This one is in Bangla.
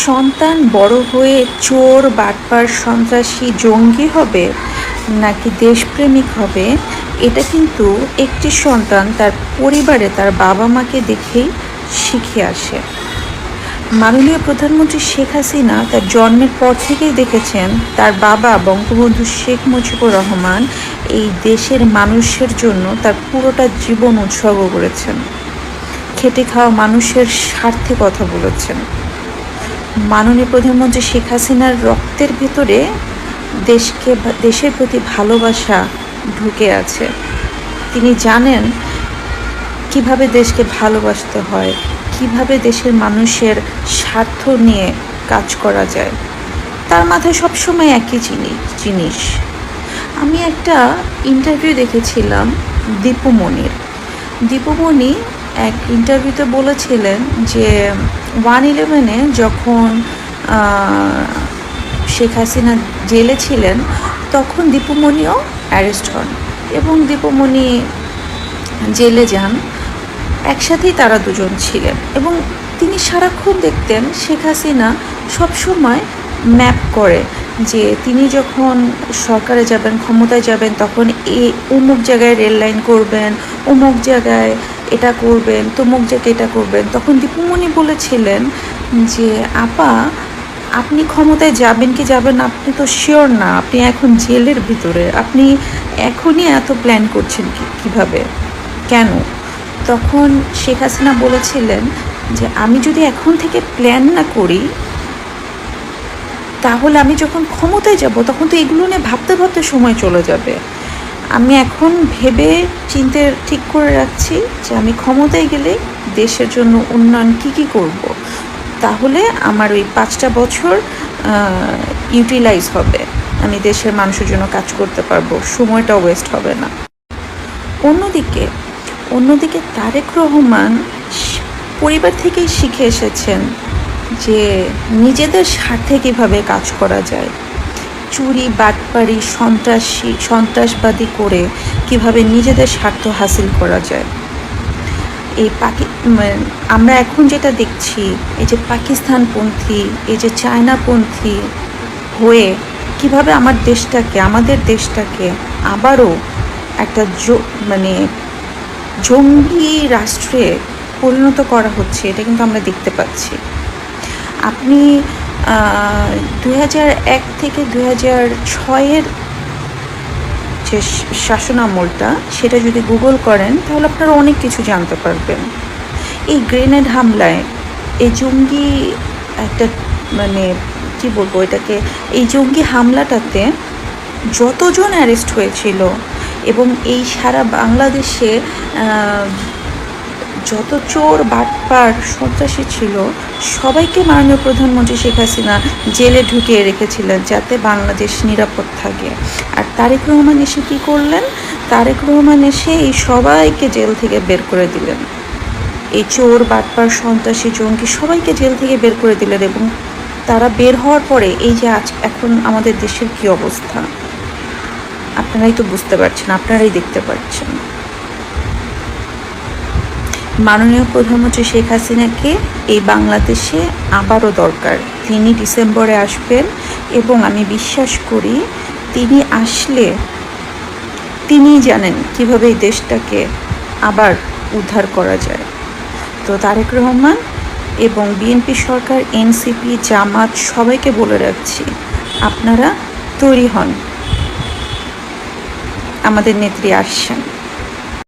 সন্তান বড় হয়ে চোর, বাটপার, সন্ত্রাসী, জঙ্গি হবে নাকি দেশপ্রেমিক হবে, এটা কিন্তু একটি সন্তান তার পরিবারে তার বাবা মাকে দেখেই শিখে আসে। মাননীয় প্রধানমন্ত্রী শেখ হাসিনা তার জন্মের পর থেকেই দেখেছেন তার বাবা বঙ্গবন্ধু শেখ মুজিবুর রহমান এই দেশের মানুষের জন্য তার পুরোটা জীবন উৎসর্গ করেছেন, খেটে খাওয়া মানুষের স্বার্থে কথা বলেছেন। মাননীয় প্রধানমন্ত্রী শেখ হাসিনার রক্তের ভেতরে দেশের প্রতি ভালোবাসা ঢুকে আছে। তিনি জানেন কিভাবে দেশকে ভালোবাসতে হয়, কিভাবে দেশের মানুষের স্বার্থ নিয়ে কাজ করা যায়। তার মাথায় সবসময় একই জিনিস। আমি একটা ইন্টারভিউ দেখেছিলাম দীপুমণি এক ইন্টারভিউতে বলেছিলেন যে 1/11-এ যখন শেখ হাসিনা জেলে ছিলেন তখন দীপুমণিও অ্যারেস্ট হন এবং দীপুমণি জেলে যান। একসাথেই তারা দুজন ছিলেন এবং তিনি সারাক্ষণ দেখতেন শেখ হাসিনা সবসময় ম্যাপ করে যে তিনি যখন সরকারে যাবেন, ক্ষমতায় যাবেন, তখন অমুক জায়গায় রেল লাইন করবেন, অমুক জায়গায় এটা করবেন, তমুক জায়গায় এটা করবেন। তখন দীপুমণি বলেছিলেন যে আপা, আপনি ক্ষমতায় যাবেন কি যাবেন আপনি তো শিওর না, আপনি এখন জেলের ভিতরে, আপনি এখনই এত প্ল্যান করছেন কিভাবে, কেন? তখন শেখ হাসিনা বলেছিলেন যে আমি যদি এখন থেকে প্ল্যান না করি তাহলে আমি যখন ক্ষমতায় যাব তখন তো এগুলো নিয়ে ভাবতে ভাবতে সময় চলে যাবে। আমি এখন ভেবে চিন্তে ঠিক করে রাখছি যে আমি ক্ষমতায় গেলে দেশের জন্য উন্নয়ন কী করব, তাহলে আমার ওই 5টা বছর ইউটিলাইজ হবে, আমি দেশের মানুষের জন্য কাজ করতে পারবো, সময়টা ওয়েস্ট হবে না। অন্যদিকে তারেক রহমান পরিবার থেকেই শিখে এসেছেন যে নিজেদের স্বার্থে কীভাবে কাজ করা যায়, চুরি, বাটপারি, সন্ত্রাসবাদী করে কিভাবে নিজেদের স্বার্থ হাসিল করা যায়। আমরা এখন যেটা দেখছি, এই যে পাকিস্তানপন্থী, এই যে চায়নাপন্থী হয়ে কিভাবে আমাদের দেশটাকে আবারও একটা জঙ্গি রাষ্ট্রে পরিণত করা হচ্ছে, এটা কিন্তু আমরা দেখতে পাচ্ছি। আপনি 2001 থেকে 2006-এর যে শাসনামলটা সেটা যদি গুগল করেন তাহলে আপনারা অনেক কিছু জানতে পারবেন। এই গ্রেনেড হামলায় এই জঙ্গি একটা কি বলবো এটাকে, এই জঙ্গি হামলাটাতে যতজন অ্যারেস্ট হয়েছিল এবং এই সারা বাংলাদেশে যত চোর, বাটপার, সন্ত্রাসী ছিল সবাইকে মাননীয় প্রধানমন্ত্রী শেখ হাসিনা জেলে ঢুকিয়ে রেখেছিলেন যাতে বাংলাদেশ নিরাপদ থাকে। আর তারেক রহমান এসে কী করলেন? তারেক রহমান এসে এই সবাইকে জেল থেকে বের করে দিলেন। এই চোর, বাটপার, সন্ত্রাসী, জঙ্গি সবাইকে জেল থেকে বের করে দিলেন এবং তারা বের হওয়ার পরে এই যে এখন আমাদের দেশের কী অবস্থা আপনারাই তো বুঝতে পারছেন, আপনারাই দেখতে পাচ্ছেন। মাননীয় প্রধানমন্ত্রী শেখ হাসিনাকে এই বাংলাদেশে আবারও দরকার। তিনি ডিসেম্বরে আসবেন এবং আমি বিশ্বাস করি তিনি আসলে তিনিই জানেন কিভাবে এই দেশটাকে আবার উদ্ধার করা যায়। তো তারেক রহমান এবং বিএনপি সরকার, এনসিপি, জামাত সবাইকে বলে রাখছি, আপনারা তৈরি হন, আমাদের নেত্রী আসছেন।